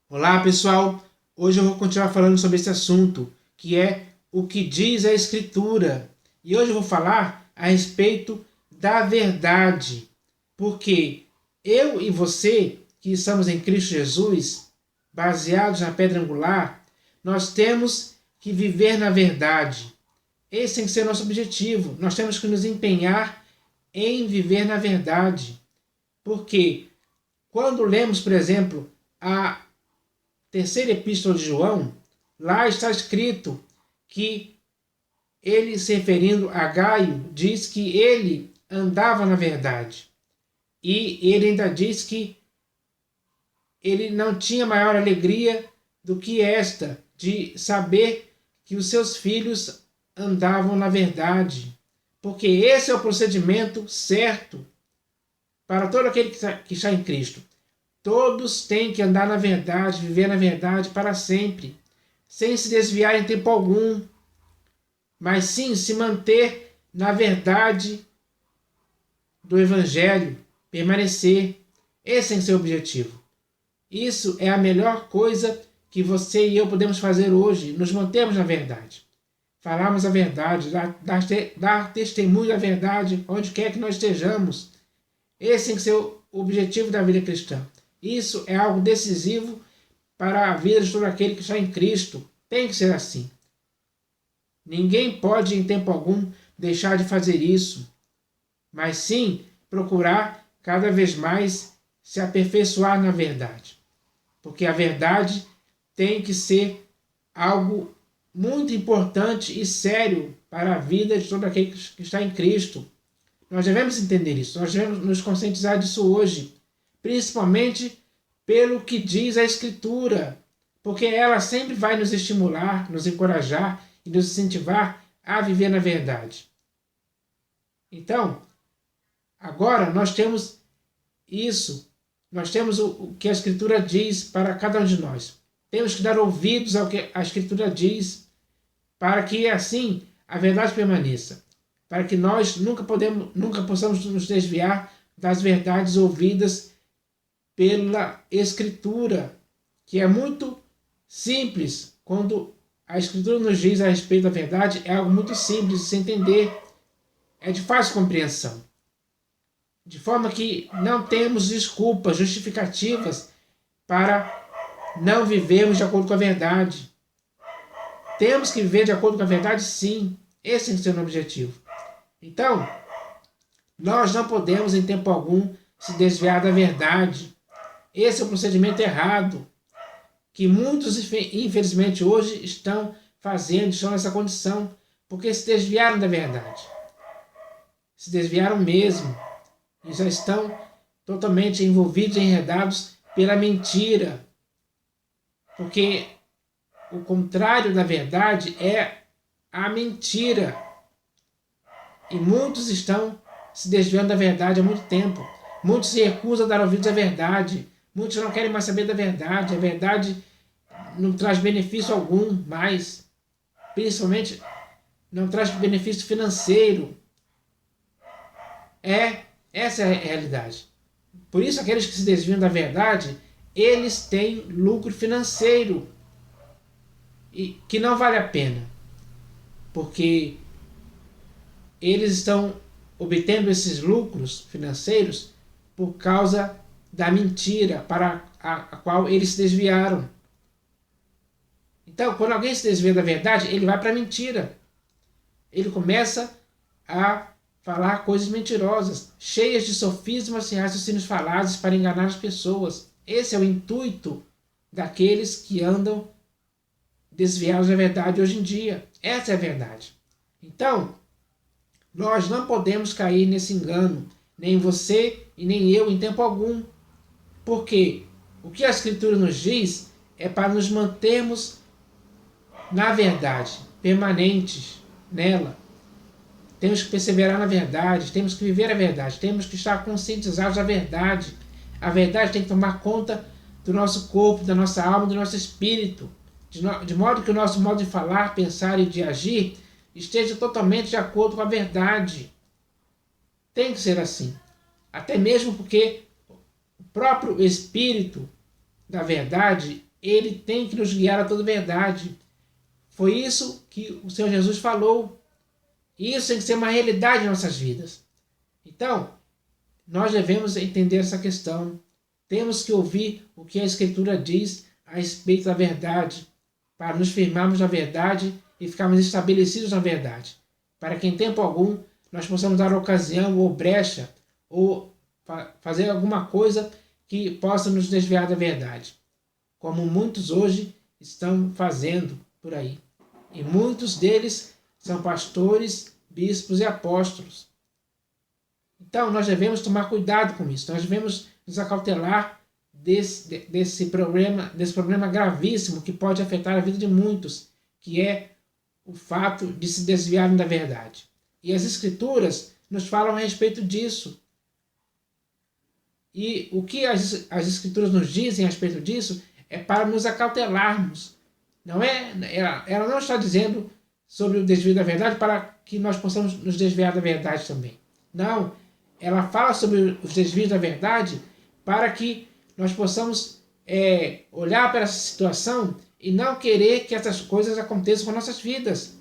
Olá pessoal, hoje eu vou continuar falando sobre esse assunto, que é o que diz a Escritura. E hoje eu vou falar a respeito da verdade, porque eu e você, que estamos em Cristo Jesus, baseados na pedra angular, nós temos que viver na verdade. Esse tem que ser o nosso objetivo. Nós temos que nos empenhar em viver na verdade. Porque quando lemos, por exemplo, a terceira epístola de João, lá está escrito que ele, se referindo a Gaio, diz que ele andava na verdade. E ele ainda diz que ele não tinha maior alegria do que esta, de saber que os seus filhos andavam na verdade. Porque esse é o procedimento certo para todo aquele que está em Cristo. Todos têm que andar na verdade, viver na verdade para sempre, sem se desviar em tempo algum, mas sim se manter na verdade do Evangelho, permanecer. Esse tem que ser o objetivo. Isso é a melhor coisa que você e eu podemos fazer hoje, nos mantermos na verdade. Falarmos a verdade, dar testemunho da verdade onde quer que nós estejamos. Esse tem que ser o objetivo da vida cristã. Isso é algo decisivo para a vida de todo aquele que está em Cristo. Tem que ser assim. Ninguém pode, em tempo algum, deixar de fazer isso, mas sim procurar cada vez mais se aperfeiçoar na verdade. Porque a verdade tem que ser algo muito importante e sério para a vida de todo aquele que está em Cristo. Nós devemos entender isso, nós devemos nos conscientizar disso hoje, principalmente pelo que diz a Escritura, porque ela sempre vai nos estimular, nos encorajar e nos incentivar a viver na verdade. Então, agora nós temos isso, nós temos o que a Escritura diz para cada um de nós. Temos que dar ouvidos ao que a Escritura diz, para que assim a verdade permaneça, para que nós nunca possamos nos desviar das verdades ouvidas pela Escritura, que é muito simples. Quando a Escritura nos diz a respeito da verdade, é algo muito simples de se entender, é de fácil compreensão. De forma que não temos desculpas, justificativas para não vivermos de acordo com a verdade. Temos que viver de acordo com a verdade, sim. Esse tem que ser o objetivo. Então, nós não podemos em tempo algum se desviar da verdade. Esse é o procedimento errado que muitos, infelizmente, hoje estão fazendo, estão nessa condição, porque se desviaram da verdade. Se desviaram mesmo e já estão totalmente envolvidos e enredados pela mentira. Porque o contrário da verdade é a mentira. E muitos estão se desviando da verdade há muito tempo. Muitos se recusam a dar ouvidos à verdade. Muitos não querem mais saber da verdade. A verdade não traz benefício algum mais. Principalmente não traz benefício financeiro. Essa é a realidade. Por isso aqueles que se desviam da verdade, eles têm lucro financeiro. E que não vale a pena. Porque eles estão obtendo esses lucros financeiros por causa da mentira para a qual eles se desviaram. Então, quando alguém se desvia da verdade, ele vai para a mentira. Ele começa a falar coisas mentirosas, cheias de sofismas e raciocínios falados para enganar as pessoas. Esse é o intuito daqueles que andam desviados da verdade hoje em dia. Essa é a verdade. Então, nós não podemos cair nesse engano, nem você e nem eu em tempo algum. Porque o que a Escritura nos diz é para nos mantermos na verdade, permanentes nela. Temos que perseverar na verdade, temos que viver a verdade, temos que estar conscientizados da verdade. A verdade tem que tomar conta do nosso corpo, da nossa alma, do nosso espírito, de modo que o nosso modo de falar, pensar e de agir esteja totalmente de acordo com a verdade. Tem que ser assim. Até mesmo porque o próprio Espírito da verdade, ele tem que nos guiar a toda verdade. Foi isso que o Senhor Jesus falou. Isso tem que ser uma realidade em nossas vidas. Então, nós devemos entender essa questão. Temos que ouvir o que a Escritura diz a respeito da verdade, para nos firmarmos na verdade e ficarmos estabelecidos na verdade, para que em tempo algum nós possamos dar ocasião ou brecha ou fazer alguma coisa que possa nos desviar da verdade, como muitos hoje estão fazendo por aí. E muitos deles são pastores, bispos e apóstolos. Então nós devemos tomar cuidado com isso, nós devemos nos acautelar desse problema gravíssimo que pode afetar a vida de muitos, que é o fato de se desviarem da verdade. E as Escrituras nos falam a respeito disso. E o que as Escrituras nos dizem a respeito disso é para nos acautelarmos. Ela não está dizendo sobre o desvio da verdade para que nós possamos nos desviar da verdade também. Não, ela fala sobre os desvios da verdade para que nós possamos olhar para essa situação e não querer que essas coisas aconteçam com nossas vidas.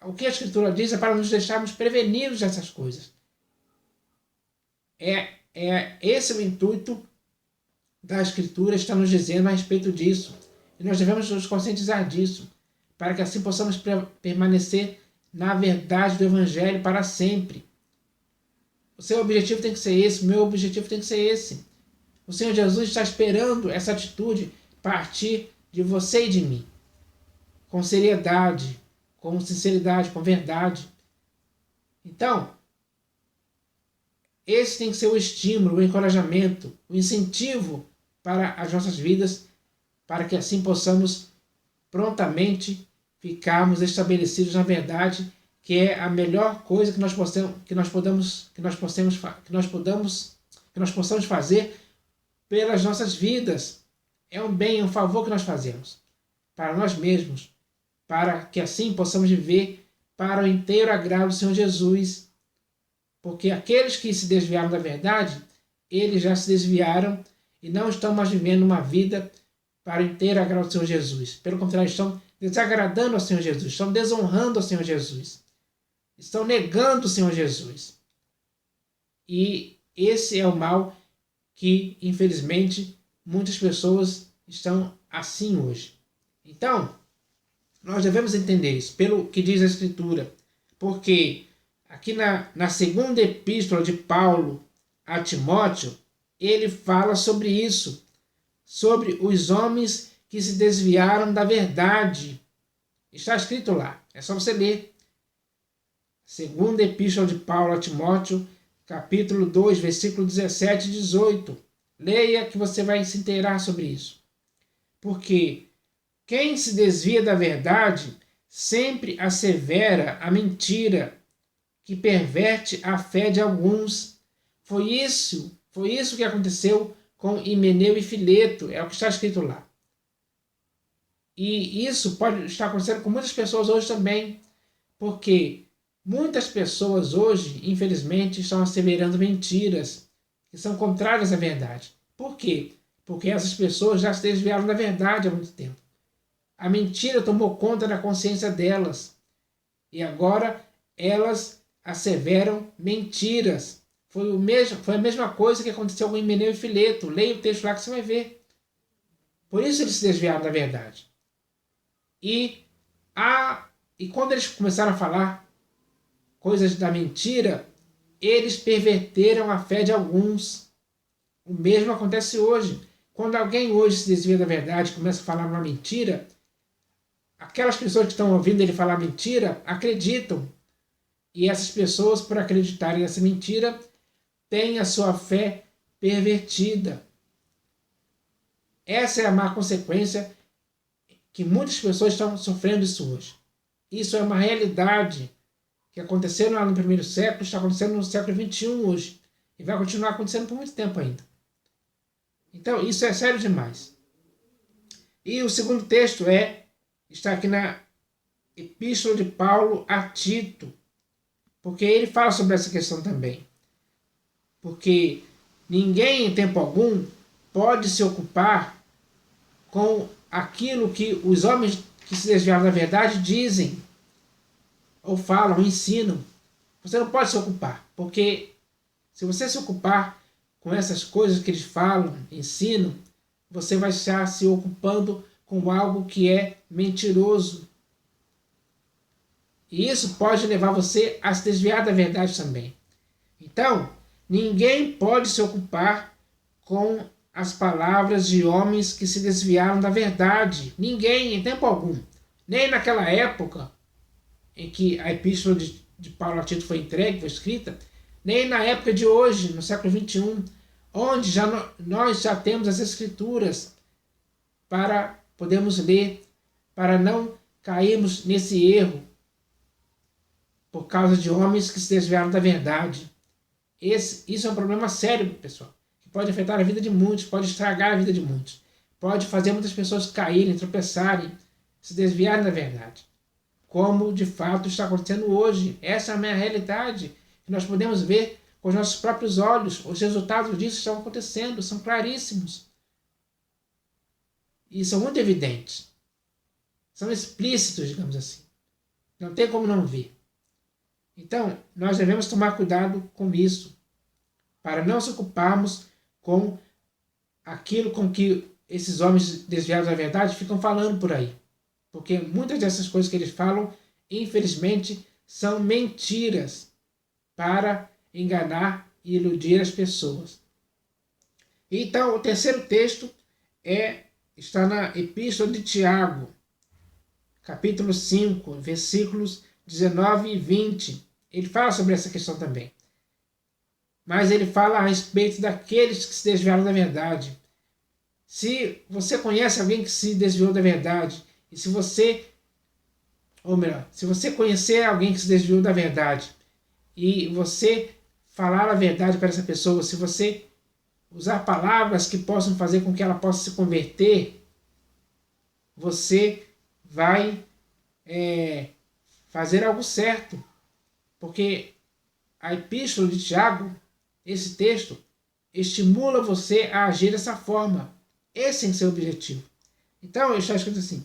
O que a Escritura diz é para nos deixarmos prevenidos dessas coisas. Esse é o intuito da Escritura, está nos dizendo a respeito disso. E nós devemos nos conscientizar disso, para que assim possamos permanecer na verdade do Evangelho para sempre. O seu objetivo tem que ser esse, o meu objetivo tem que ser esse. O Senhor Jesus está esperando essa atitude partir de você e de mim. Com seriedade, com sinceridade, com verdade. Então, esse tem que ser o estímulo, o encorajamento, o incentivo para as nossas vidas, para que assim possamos prontamente ficarmos estabelecidos na verdade, que é a melhor coisa que nós possamos fazer pelas nossas vidas. É um bem, é um favor que nós fazemos para nós mesmos, para que assim possamos viver para o inteiro agrado do Senhor Jesus. Porque aqueles que se desviaram da verdade, eles já se desviaram e não estão mais vivendo uma vida para o inteiro agrado do Senhor Jesus. Pelo contrário, estão desagradando ao Senhor Jesus, estão desonrando ao Senhor Jesus, estão negando o Senhor Jesus. E esse é o mal que, infelizmente, muitas pessoas estão assim hoje. Então, nós devemos entender isso, pelo que diz a Escritura, porque aqui na segunda epístola de Paulo a Timóteo, ele fala sobre isso, sobre os homens que se desviaram da verdade. Está escrito lá, é só você ler. Segunda epístola de Paulo a Timóteo, capítulo 2, versículo 17 e 18. Leia que você vai se inteirar sobre isso. Porque quem se desvia da verdade sempre assevera a mentira, que perverte a fé de alguns. Foi isso que aconteceu com Himeneu e Fileto, é o que está escrito lá. E isso pode estar acontecendo com muitas pessoas hoje também, porque muitas pessoas hoje, infelizmente, estão asseverando mentiras que são contrárias à verdade. Por quê? Porque essas pessoas já se desviaram da verdade há muito tempo. A mentira tomou conta da consciência delas. E agora elas asseveram mentiras. Foi a mesma coisa que aconteceu com Himeneu e Fileto. Leia o texto lá que você vai ver. Por isso eles se desviaram da verdade. E quando eles começaram a falar coisas da mentira, eles perverteram a fé de alguns. O mesmo acontece hoje. Quando alguém hoje se desvia da verdade e começa a falar uma mentira, aquelas pessoas que estão ouvindo ele falar mentira acreditam. E essas pessoas, por acreditarem nessa mentira, têm a sua fé pervertida. Essa é a má consequência que muitas pessoas estão sofrendo isso hoje. Isso é uma realidade que aconteceu lá no primeiro século, está acontecendo no século XXI hoje. E vai continuar acontecendo por muito tempo ainda. Então, isso é sério demais. E o segundo texto está aqui na Epístola de Paulo a Tito, porque ele fala sobre essa questão também. Porque ninguém em tempo algum pode se ocupar com aquilo que os homens que se desviaram da verdade dizem, ou falam, ou ensinam. Você não pode se ocupar, porque se você se ocupar com essas coisas que eles falam, ensinam, você vai estar se ocupando com algo que é mentiroso. E isso pode levar você a se desviar da verdade também. Então, ninguém pode se ocupar com as palavras de homens que se desviaram da verdade. Ninguém, em tempo algum. Nem naquela época em que a epístola de Paulo a Tito foi entregue, foi escrita, nem na época de hoje, no século XXI, onde nós já temos as escrituras para podermos ler, para não cairmos nesse erro por causa de homens que se desviaram da verdade. Isso é um problema sério, pessoal, que pode afetar a vida de muitos, pode estragar a vida de muitos, pode fazer muitas pessoas caírem, tropeçarem, se desviarem da verdade, como de fato está acontecendo hoje. Essa é a minha realidade, que nós podemos ver com os nossos próprios olhos. Os resultados disso estão acontecendo, são claríssimos e são muito evidentes, são explícitos, digamos assim, não tem como não ver. Então, nós devemos tomar cuidado com isso, para não se ocuparmos com aquilo com que esses homens desviados da verdade ficam falando por aí. Porque muitas dessas coisas que eles falam, infelizmente, são mentiras para enganar e iludir as pessoas. Então, o terceiro texto está na Epístola de Tiago, capítulo 5, versículos 19 e 20. Ele fala sobre essa questão também. Mas ele fala a respeito daqueles que se desviaram da verdade. Se você conhece alguém que se desviou da verdade, e se você conhecer alguém que se desviou da verdade, e você falar a verdade para essa pessoa, se você usar palavras que possam fazer com que ela possa se converter, você vai fazer algo certo. Porque a epístola de Tiago, esse texto, estimula você a agir dessa forma. Esse é o seu objetivo. Então, está escrito assim: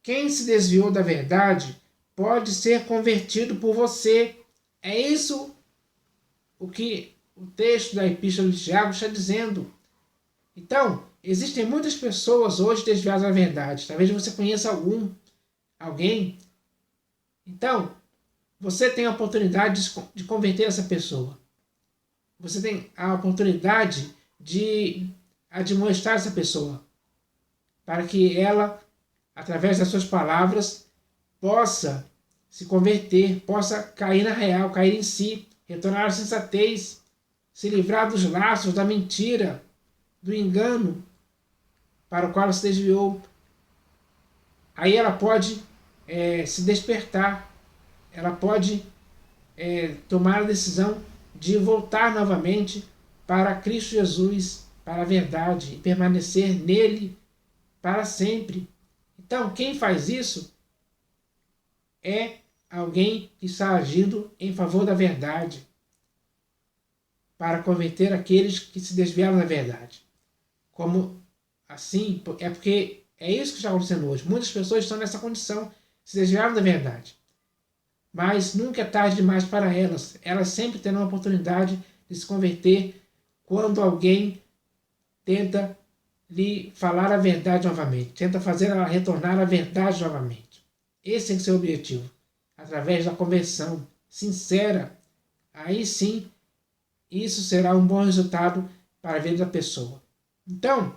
quem se desviou da verdade pode ser convertido por você. É isso o que o texto da epístola de Tiago está dizendo. Então, existem muitas pessoas hoje desviadas da verdade. Talvez você conheça alguém. Então, você tem a oportunidade de converter essa pessoa. Você tem a oportunidade de admoestar essa pessoa, para que ela, através das suas palavras, possa se converter, possa cair na real, cair em si, retornar à sensatez, se livrar dos laços da mentira, do engano para o qual ela se desviou. Aí ela pode se despertar, ela pode tomar a decisão de voltar novamente para Cristo Jesus, para a verdade, e permanecer nele para sempre. Então, quem faz isso é alguém que está agindo em favor da verdade, para converter aqueles que se desviaram da verdade. Como assim? É porque é isso que está acontecendo hoje. Muitas pessoas estão nessa condição, se desviaram da verdade. Mas nunca é tarde demais para elas. Elas sempre terão a oportunidade de se converter quando alguém tenta lhe falar a verdade novamente, tenta fazer ela retornar à verdade novamente. Esse tem que ser o objetivo. Através da conversão sincera, aí sim, isso será um bom resultado para a vida da pessoa. Então,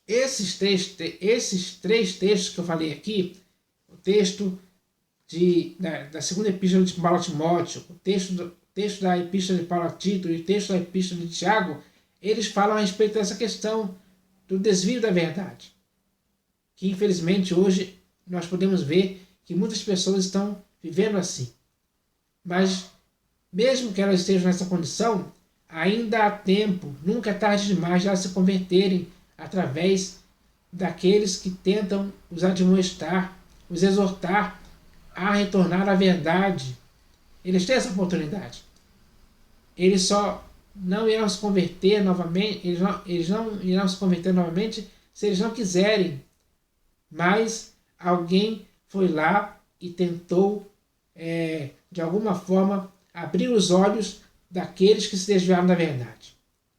esses três textos que eu falei aqui, o texto da segunda epístola de Paulo a Timóteo, o texto da epístola de Paulo a Tito e o texto da epístola de Tiago, eles falam a respeito dessa questão do desvio da verdade. Que infelizmente hoje nós podemos ver que muitas pessoas estão vivendo assim. Mas mesmo que elas estejam nessa condição, ainda há tempo, nunca é tarde demais de elas se converterem através daqueles que tentam os admoestar, os exortar a retornar à verdade. Eles têm essa oportunidade. Eles só não irão se converter novamente, eles não irão se converter novamente se eles não quiserem. Mas alguém foi lá e tentou, de alguma forma, abrir os olhos daqueles que se desviaram da verdade.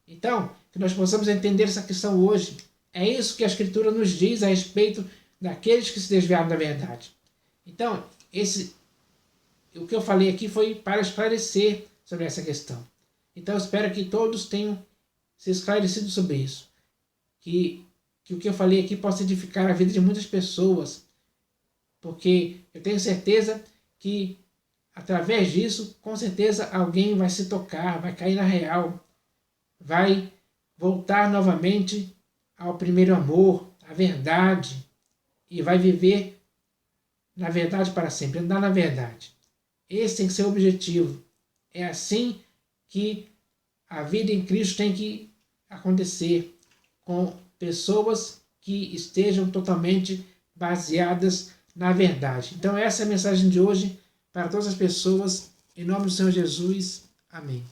Então, que nós possamos entender essa questão hoje. É isso que a Escritura nos diz a respeito daqueles que se desviaram da verdade. Então, o que eu falei aqui foi para esclarecer sobre essa questão. Então, eu espero que todos tenham se esclarecido sobre isso. Que o que eu falei aqui possa edificar a vida de muitas pessoas. Porque eu tenho certeza que, através disso, com certeza alguém vai se tocar, vai cair na real, vai voltar novamente ao primeiro amor, à verdade, e vai viver na verdade para sempre, andar na verdade. Esse tem que ser o objetivo. É assim que a vida em Cristo tem que acontecer, com pessoas que estejam totalmente baseadas na verdade. Então essa é a mensagem de hoje para todas as pessoas. Em nome do Senhor Jesus. Amém.